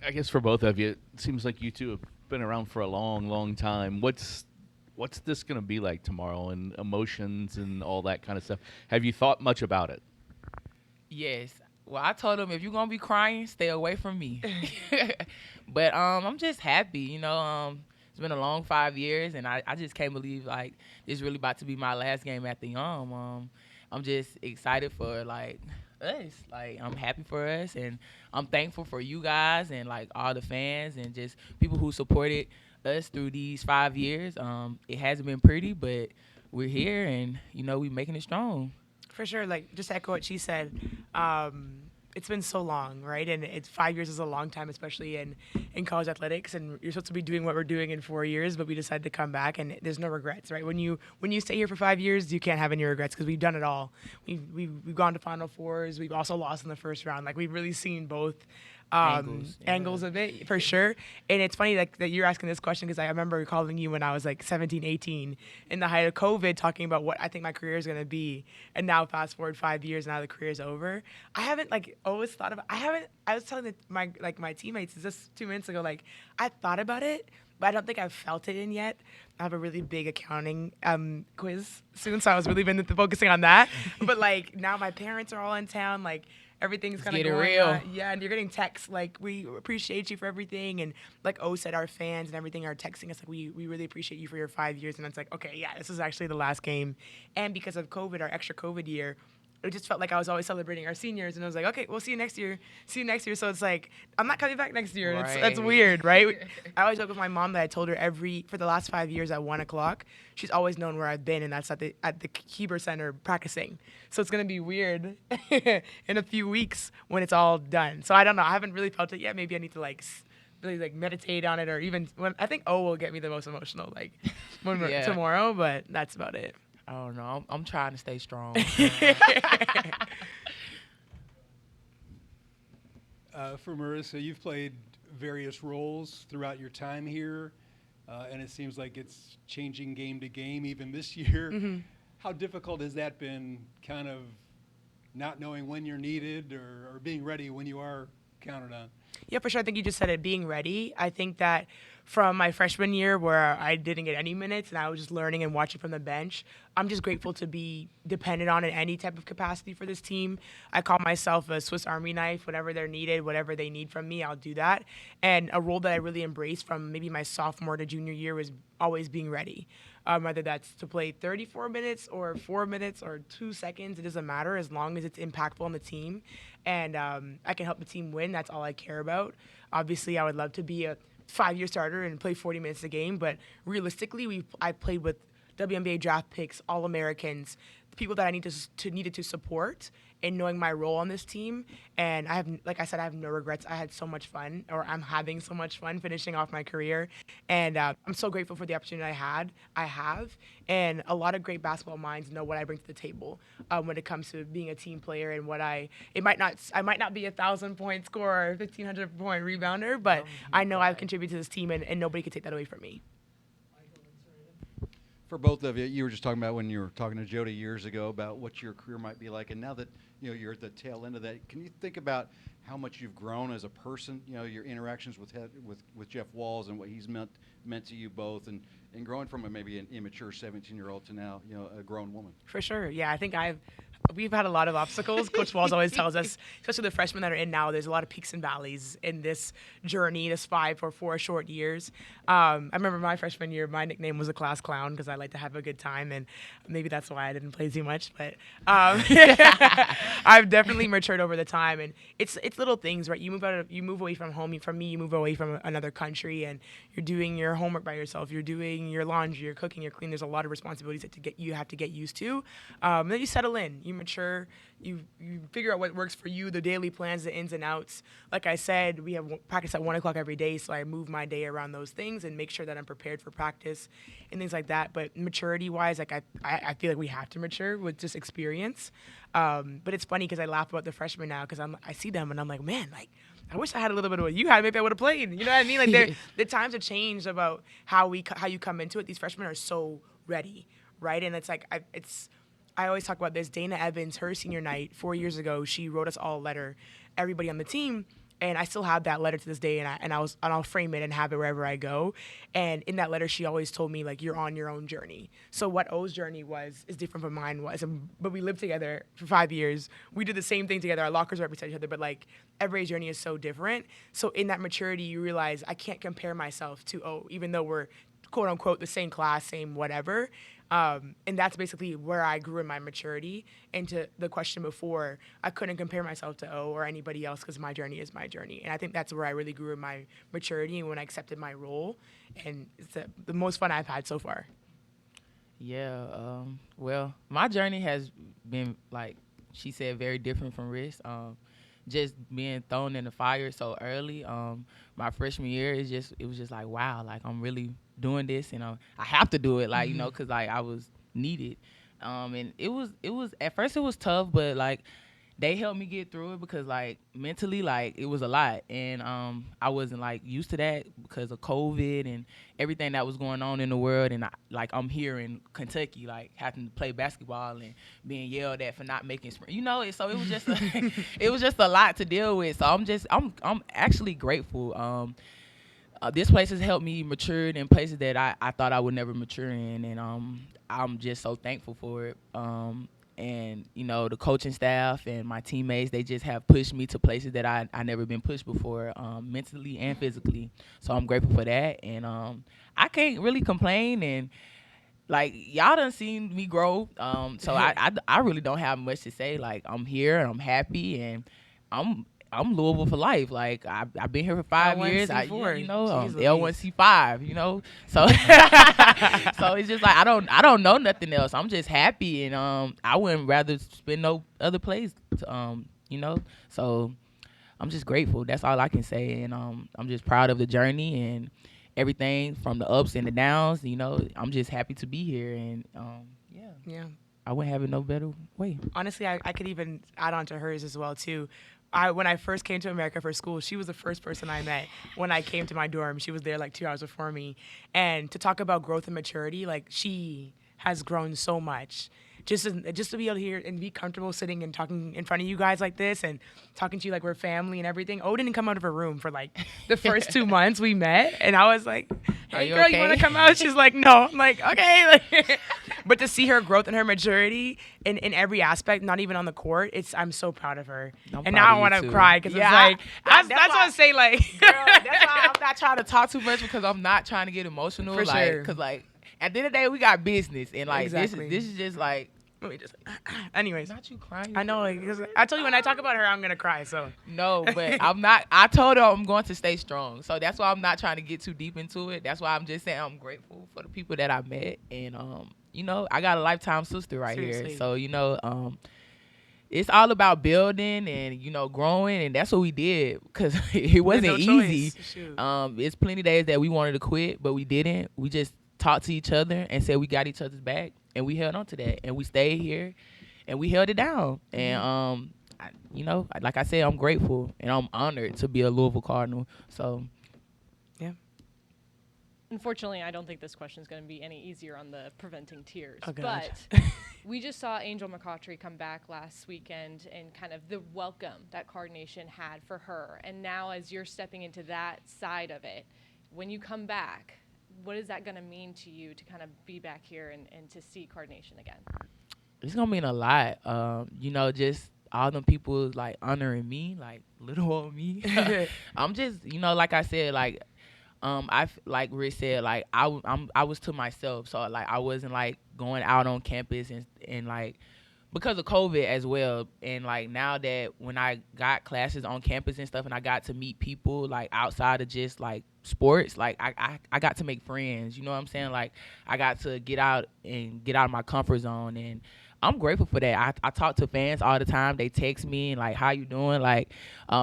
I guess for both of you, it seems like you two have been around for a long, long time. What's this going to be like tomorrow, and emotions and all that kind of stuff? Have you thought much about it? Yes. Well, I told him if you're gonna be crying, stay away from me. But I'm just happy, it's been a long 5 years, and I just can't believe like this really about to be my last game at the I'm just excited for like us. Like I'm happy for us, and I'm thankful for you guys and like all the fans and just people who supported us through these 5 years. It hasn't been pretty, but we're here, and we making it strong. For sure, like just to echo what she said. It's been so long, right? And it's 5 years is a long time, especially in college athletics. And you're supposed to be doing what we're doing in 4 years, but we decided to come back, and there's no regrets, right? When you stay here for 5 years, you can't have any regrets because we've done it all. We've gone to Final Fours. We've also lost in the first round. Like we've really seen both angles of it for sure. And it's funny like that you're asking this question because I remember calling you when I was like 17, 18 in the height of COVID, talking about what I think my career is going to be. And now fast forward 5 years, now the career is over. I haven't like always thought about. I was telling my teammates just 2 minutes ago. Like I thought about it, but I don't think I've felt it in yet. I have a really big accounting quiz soon, so I was really been focusing on that. But like now my parents are all in town. Like everything's kind of getting going real. on. Yeah, and you're getting texts like we appreciate you for everything, and like O said, our fans and everything are texting us like we really appreciate you for your 5 years, and it's like okay, yeah, this is actually the last game, and because of COVID, our extra COVID year. It just felt like I was always celebrating our seniors, and I was like, okay, we'll see you next year. See you next year. So it's like I'm not coming back next year. That's Right. weird, right? I always joke with my mom that I told her for the last 5 years at 1 o'clock, she's always known where I've been, and that's at the Heber Center practicing. So it's gonna be weird in a few weeks when it's all done. So I don't know. I haven't really felt it yet. Maybe I need to like really like meditate on it, or even when I think O will get me the most emotional like Yeah. tomorrow, but that's about it. I don't know. I'm trying to stay strong. For Merissah, you've played various roles throughout your time here, and it seems like it's changing game to game, even this year. How difficult has that been, kind of not knowing when you're needed or being ready when you are counted on? Yeah, for sure. I think you just said it, being ready. I think that from my freshman year where I didn't get any minutes and I was just learning and watching from the bench, I'm just grateful to be dependent on in any type of capacity for this team. I call myself a Swiss Army knife. Whenever they're needed, whatever they need from me, I'll do that. And a role that I really embraced from maybe my sophomore to junior year was always being ready. Whether that's to play 34 minutes or 4 minutes or 2 seconds, it doesn't matter as long as it's impactful on the team and I can help the team win. That's all I care about. Obviously, I would love to be a 5-year starter and play 40 minutes a game, but realistically, I played with WNBA draft picks, All-Americans, the people that I needed to support, and knowing my role on this team. And I have, like I said, I have no regrets. I had so much fun, or I'm having so much fun finishing off my career, and I'm so grateful for the opportunity I have, and a lot of great basketball minds know what I bring to the table when it comes to being a team player and I might not be 1,000-point scorer or 1,500-point rebounder, but I know I've contributed to this team, and nobody can take that away from me. For both of you, you were just talking about when you were talking to Jody years ago about what your career might be like, and now that you're at the tail end of that, can you think about how much you've grown as a person? Your interactions with Jeff Walls and what he's meant to you both, and growing from maybe an immature 17-year-old to now a grown woman. For sure, yeah. I think we've had a lot of obstacles. Coach Walls always tells us, especially the freshmen that are in now, there's a lot of peaks and valleys in this journey, this 5 or 4 short years. I remember my freshman year, my nickname was a class clown because I like to have a good time, and maybe that's why I didn't play too much. But I've definitely matured over the time, and it's little things, right? You move away from home. For me, you move away from another country, and you're doing your homework by yourself. You're doing your laundry, you're cooking, you're cleaning. There's a lot of responsibilities that you have to get used to. Then you settle in. You mature, you figure out what works for you, the daily plans, the ins and outs. Like I said, we have practice at 1 o'clock every day, so I move my day around those things and make sure that I'm prepared for practice and things like that. But maturity-wise, like I feel like we have to mature with just experience. But it's funny because I laugh about the freshmen now because I see them and I'm like, man, like, I wish I had a little bit of what you had. Maybe I would have played. You know what I mean? Like the times have changed about how you come into it. These freshmen are so ready, right? And it's like I always talk about this. Dana Evans, her senior night 4 years ago, she wrote us all a letter, everybody on the team, And I still have that letter to this day, and I'll frame it and have it wherever I go. And in that letter, she always told me, like, you're on your own journey. So what O's journey is different from mine was. But we lived together for 5 years. We did the same thing together. Our lockers represent each other, but like everybody's journey is so different. So in that maturity, you realize I can't compare myself to O, even though we're quote unquote the same class, same whatever. And that's basically where I grew in my maturity. And to the question before, I couldn't compare myself to O or anybody else because my journey is my journey. And I think that's where I really grew in my maturity and when I accepted my role. And it's the most fun I've had so far. Yeah. Well, my journey has been, like she said, very different from Riss. Just being thrown in the fire so early. My freshman year, it was just like, wow, like I'm really doing this, and I have to do it, like, because like I was needed. And it was at first it was tough, but like they helped me get through it because like mentally, like it was a lot, and I wasn't like used to that because of COVID and everything that was going on in the world, and I'm here in Kentucky, like having to play basketball and being yelled at for not making sprint, so it was just it was just a lot to deal with. So I'm actually grateful. This place has helped me mature in places that I thought I would never mature in, and I'm just so thankful for it. And the coaching staff and my teammates, they just have pushed me to places that I never been pushed before, mentally and physically. So I'm grateful for that, and I can't really complain. And like y'all done seen me grow, so I really don't have much to say. Like I'm here and I'm happy, and I'm Louisville for life. Like I've been here for 5 years. L1C5, So so it's just like I don't know nothing else. I'm just happy, and I wouldn't rather spend no other place. So I'm just grateful. That's all I can say, and I'm just proud of the journey and everything from the ups and the downs. I'm just happy to be here, and Yeah. I wouldn't have it no better way. Honestly, I could even add on to hers as well too. When I first came to America for school, she was the first person I met when I came to my dorm. She was there like 2 hours before me. And to talk about growth and maturity, like she has grown so much. Just to be able to hear and be comfortable sitting and talking in front of you guys like this and talking to you like we're family and everything. O didn't come out of her room for like the first 2 months we met. And I was like, hey, girl, you want to come out? She's like, no. I'm like, okay. But to see her growth and her maturity in every aspect, not even on the court, I'm so proud of her. And now I want to cry because it's like, that's what I say, like. Girl, that's why I'm not trying to talk too much because I'm not trying to get emotional. For sure. Because like at the end of the day, we got business. And like Exactly. this is just like. Let me just. Anyways. Not you crying. I know. Like, I told you when I talk about her, I'm going to cry. So. No, but I'm not. I told her I'm going to stay strong. So that's why I'm not trying to get too deep into it. That's why I'm just saying I'm grateful for the people that I met. And, I got a lifetime sister right Seriously. here. So, it's all about building and, growing. And that's what we did because it wasn't easy. It's plenty days that we wanted to quit, but we didn't. We just talked to each other and said we got each other's back. And we held on to that, and we stayed here, and we held it down. And like I said, I'm grateful and I'm honored to be a Louisville Cardinal. So, yeah. Unfortunately, I don't think this question is going to be any easier on the preventing tears. Oh, God. But we just saw Angel McCaughtry come back last weekend and kind of the welcome that Card Nation had for her. And now as you're stepping into that side of it, when you come back, what is that going to mean to you to kind of be back here and to see Card Nation again? It's going to mean a lot. Just all them people like honoring me, like little old me. I'm just, like I said, like like Rick said, like I was to myself. So like I wasn't like going out on campus and like because of COVID as well. And like now that when I got classes on campus and stuff and I got to meet people like outside of just like sports, like I got to make friends, you know what I'm saying? Like I got to get out of my comfort zone, and I'm grateful for that. I talk to fans all the time. They text me and like, how you doing? Like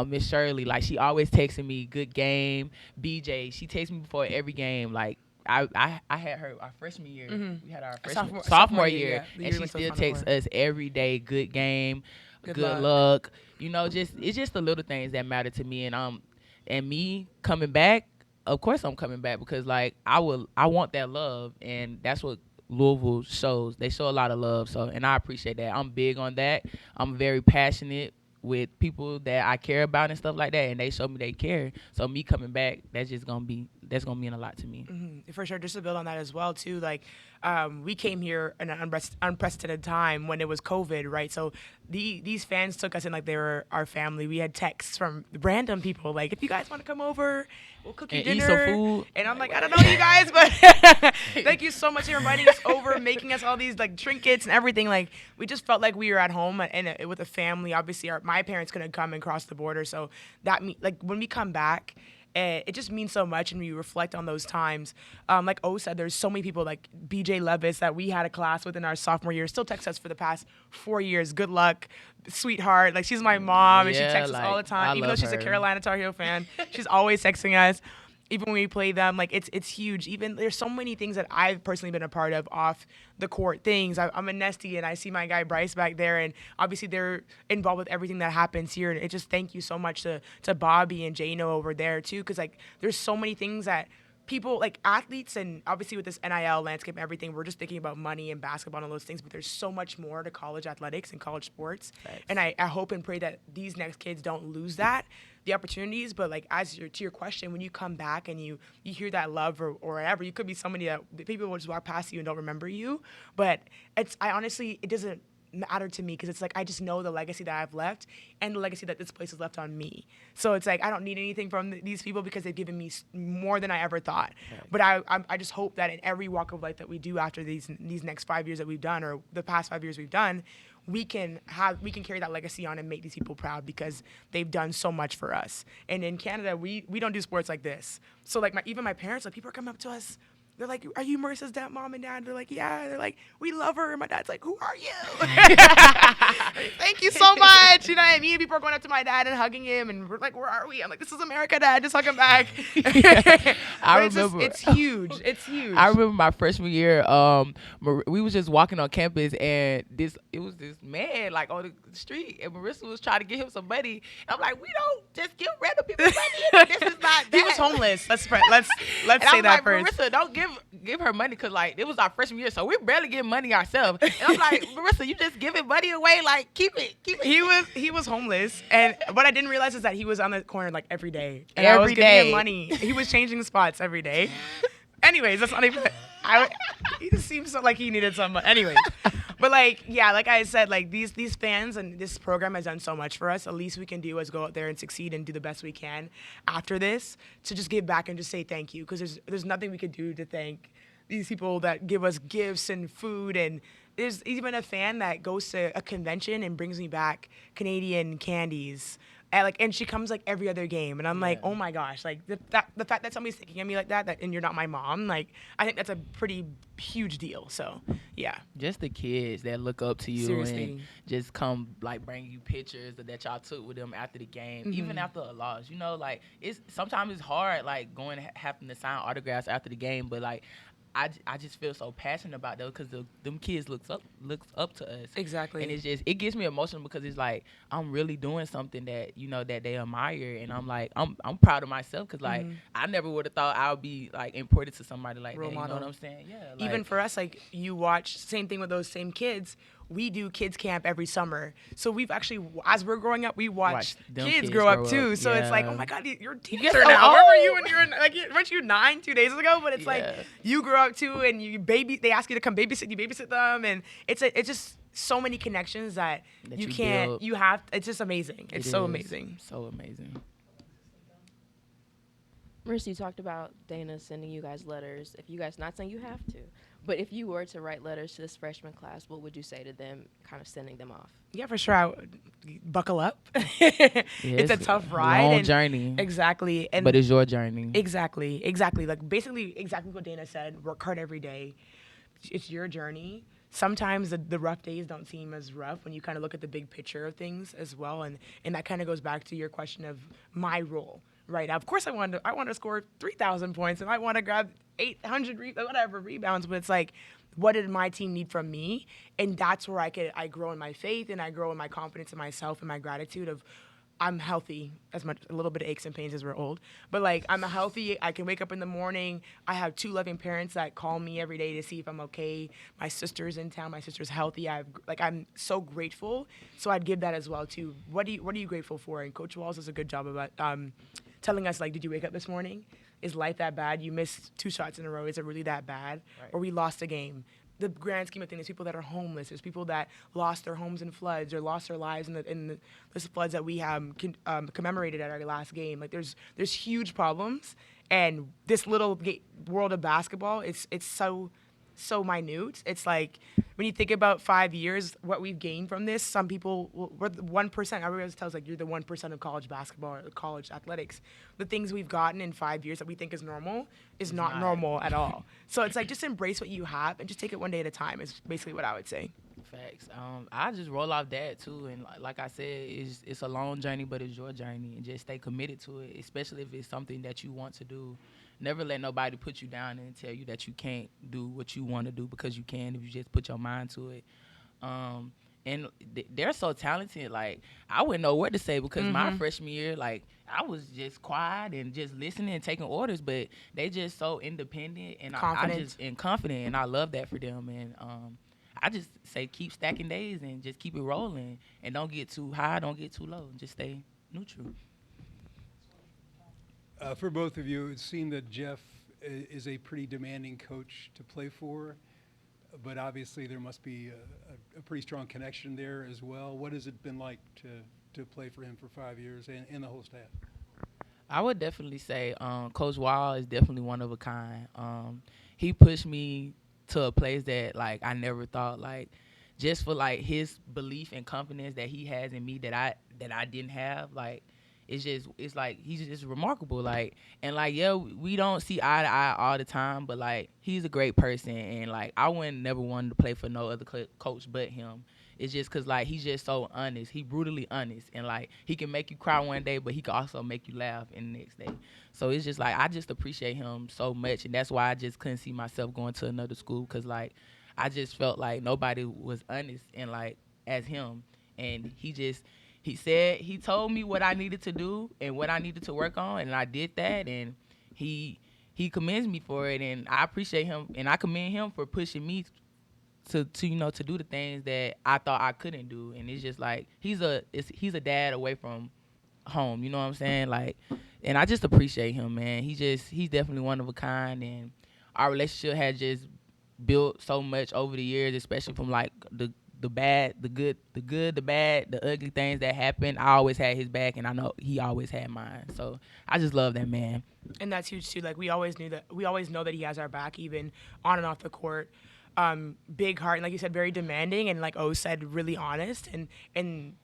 Miss Shirley, like she always texting me, good game. BJ, she texts me before every game. Like I had her our freshman year. We had our sophomore year, and she still texts us every day. Good game, good luck. It's just the little things that matter to me. And me coming back, of course I'm coming back because like I want that love, and that's what Louisville shows. They show a lot of love, and I appreciate that. I'm big on that. I'm very passionate with people that I care about and stuff like that, and they show me they care. So me coming back, that's gonna mean a lot to me. Mm-hmm. For sure. Just to build on that as well, too. Like, we came here in an unprecedented time when it was COVID, right? So these fans took us in like they were our family. We had texts from random people like, if you guys want to come over, we'll cook you And dinner. eat some food. And I'm like, I don't know you guys, but thank you so much for inviting us over, making us all these like trinkets and everything. Like, we just felt like we were at home and with a family. Obviously, my parents couldn't come and cross the border, so like when we come back, it just means so much, and we reflect on those times. Like O said, there's so many people like BJ Levis that we had a class with in our sophomore year, still texts us for the past 4 years. Good luck, sweetheart. Like, she's my mom, and she Yeah, texts us all the like, time. I Even though love she's a her. Carolina Tar Heel fan, she's always texting us. Even when we play them, like it's huge. Even there's so many things that I've personally been a part of off the court things. I'm a Nesty, and I see my guy Bryce back there, and obviously they're involved with everything that happens here. And it just thank you so much to Bobby and Jano over there too, because like there's so many things that people like athletes, and obviously with this NIL landscape and everything, we're just thinking about money and basketball and all those things, but there's so much more to college athletics and college sports. Facts. And I hope and pray that these next kids don't lose the opportunities. But like, to your question, when you come back and you hear that love or whatever, you could be somebody that people will just walk past you and don't remember you. But I honestly, it doesn't matter to me, because it's like I just know the legacy that I've left and the legacy that this place has left on me. So it's like I don't need anything from these people, because they've given me more than I ever thought. Right. But I just hope that in every walk of life that we do after these next 5 years that we've done, or the past 5 years we've done, we can carry that legacy on and make these people proud, because they've done so much for us. And in Canada, we don't do sports like this. So like even my parents, like people are coming up to us. They're like, are you Merissah's mom and dad? They're like, yeah. They're like, we love her. And my dad's like, who are you? Thank you so much. You know what I mean? People are going up to my dad and hugging him, and we're like, where are we? I'm like, this is America, Dad. Just hug him back. I remember. It's huge. It's huge. I remember my freshman year. We was just walking on campus, and it was this man like on the street, and Merissah was trying to get him some money. And I'm like, we don't just give random people money. This is not. He that. was homeless. Let's say and that like, first. Marissa, don't give her money, because like it was our freshman year, so we barely get money ourselves. And I'm like, Merissah, you just giving money away, like keep it. He was homeless, and what I didn't realize is that he was on the corner like every day. And Every I was giving day. him money. He was changing spots every day. Anyways, that's not even. He just seems so like he needed some money. Anyways, but like yeah, like I said, like these fans and this program has done so much for us. The least we can do is go out there and succeed and do the best we can after this, to just give back and just say thank you, because there's nothing we could do to thank these people that give us gifts and food. And there's even a fan that goes to a convention and brings me back Canadian candies. And she comes like every other game, and I'm like, oh my gosh, like the fact that somebody's thinking of me like that, and you're not my mom, like I think that's a pretty huge deal. So yeah, just the kids that look up to you. Seriously. And just come like bring you pictures that y'all took with them after the game, even after a loss. You know, like sometimes it's hard like going having to sign autographs after the game, but like I just feel so passionate about those, because them kids looks up to us. Exactly. And it gets me emotional, because it's like I'm really doing something that that they admire, and I'm like I'm proud of myself, because like I never would have thought I would be like important to somebody like Role that. model. You know what I'm saying? Yeah. Like, Even for us, like you watch same thing with those same kids. We do kids camp every summer, so we've actually, as we're growing up, we watch them kids kids grow up grow too. up. So it's like, Yeah. oh my God, you're a teenager get so now. Where were you old. when you were like, weren't you 9 2 days ago? But it's like Yeah. you grow up too, and they ask you to come babysit. You babysit them, and it's just so many connections that you can't. build. You have. It's just amazing. It's It so is amazing. So amazing. Mercy, you talked about Dana sending you guys letters. If you guys, not saying you have to, but if you were to write letters to this freshman class, what would you say to them, kind of sending them off? Yeah, for sure. Buckle up. It's a tough ride. Long and- journey. Exactly. And But it's your journey. Exactly. Like basically exactly what Dana said. Work hard every day. It's your journey. Sometimes the rough days don't seem as rough when you kind of look at the big picture of things as well. And that kind of goes back to your question of my role. Right. Now, of course I want to score 3,000 points, and I want to grab 800 rebounds, but it's like, what did my team need from me? And that's where I grow in my faith, and I grow in my confidence in myself and my gratitude of I'm healthy as much, a little bit of aches and pains as we're old, but like I'm healthy. I can wake up in the morning. I have 2 loving parents that call me every day to see if I'm okay. My sister's in town. My sister's healthy. I'm so grateful. So I'd give that as well too. What are you grateful for? And Coach Walls does a good job about telling us, like, did you wake up this morning? Is life that bad? You missed 2 shots in a row. Is it really that bad? Right. Or we lost a game. The grand scheme of things, there's people that are homeless. There's people that lost their homes in floods or lost their lives in the floods that we commemorated at our last game. Like there's huge problems, and this little world of basketball, it's so minute. It's like when you think about 5 years, what we've gained from this. Some people, we're the 1%. Everybody always tells like you're the 1% of college basketball or college athletics. The things we've gotten in 5 years that we think is normal is not normal at all. So it's like just embrace what you have and just take it one day at a time. Is basically what I would say. Facts. I just roll off that too, and like I said, it's a long journey, but it's your journey, and just stay committed to it, especially if it's something that you want to do. Never let nobody put you down and tell you that you can't do what you want to do, because you can if you just put your mind to it. And they're so talented. Like, I wouldn't know what to say, because my freshman year, like, I was just quiet and just listening and taking orders, but they just so independent and confident, and I love that for them. And I just say keep stacking days and just keep it rolling, and don't get too high, don't get too low, just stay neutral. For both of you, it seemed that Jeff is a pretty demanding coach to play for, but obviously there must be a pretty strong connection there as well. What has it been like to play for him for 5 years and the whole staff? I would definitely say Coach Wall is definitely one of a kind. He pushed me to a place that, like, I never thought, like, just for, like, his belief and confidence that he has in me that I didn't have, like, it's like he's just remarkable, like, and like, yeah, we don't see eye to eye all the time, but like he's a great person, and like I wouldn't never wanted to play for no other coach but him. It's just cause like he's just so honest, he brutally honest, and like he can make you cry one day, but he can also make you laugh in the next day. So it's just like I just appreciate him so much, and that's why I just couldn't see myself going to another school, cause like I just felt like nobody was honest and like as him, and he told me what I needed to do and what I needed to work on, and I did that, and he commends me for it, and I appreciate him, and I commend him for pushing me to do the things that I thought I couldn't do. And it's just like he's a dad away from home, you know what I'm saying? Like, and I just appreciate him, man. He's definitely one of a kind, and our relationship has just built so much over the years, especially from like the bad, the good, the bad, the ugly things that happened. I always had his back, and I know he always had mine. So I just love that man. And that's huge too. Like we always know that he has our back, even on and off the court. Big heart, and like you said, very demanding, and like O said, really honest. And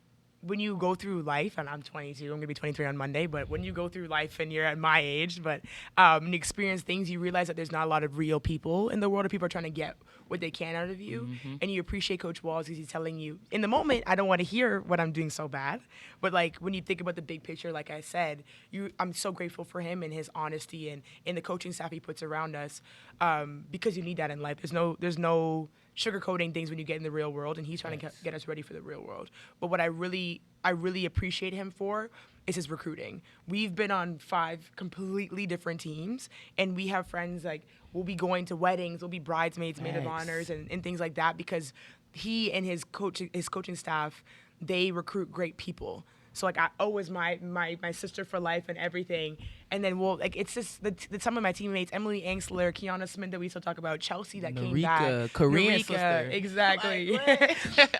when you go through life, and I'm 22, I'm gonna be 23 on Monday, but when you go through life and you're at my age, but and you experience things, you realize that there's not a lot of real people in the world, of people are trying to get what they can out of you. And you appreciate Coach Walls because he's telling you, in the moment, I don't want to hear what I'm doing so bad, but like when you think about the big picture, like I said, I'm so grateful for him and his honesty and the coaching staff he puts around us, because you need that in life. There's no sugarcoating things when you get in the real world, and he's trying to get us ready for the real world. But what I really appreciate him for is his recruiting. We've been on 5 completely different teams, and we have friends, like, we'll be going to weddings, we'll be bridesmaids, maid of honors, and things like that, because he and his coaching staff, they recruit great people. So like O was my sister for life and everything, and then it's just some of my teammates, Emily Angsler, Kiana Smith that we still talk about, Chelsea that came back, Korean sister, exactly.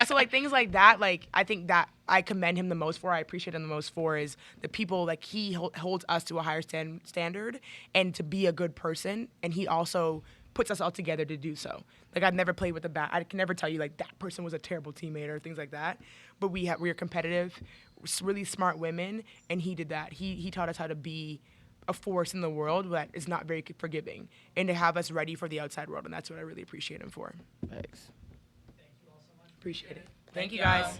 So like things like that, like I think that I commend him the most for, I appreciate him the most for, is the people, like he holds us to a higher standard and to be a good person, and he also puts us all together to do so. Like I've never played with I can never tell you like that person was a terrible teammate or things like that. But we are competitive, really smart women, and he did that. He taught us how to be a force in the world that is not very forgiving, and to have us ready for the outside world, and that's what I really appreciate him for. Thanks. Appreciate it. Thank you guys.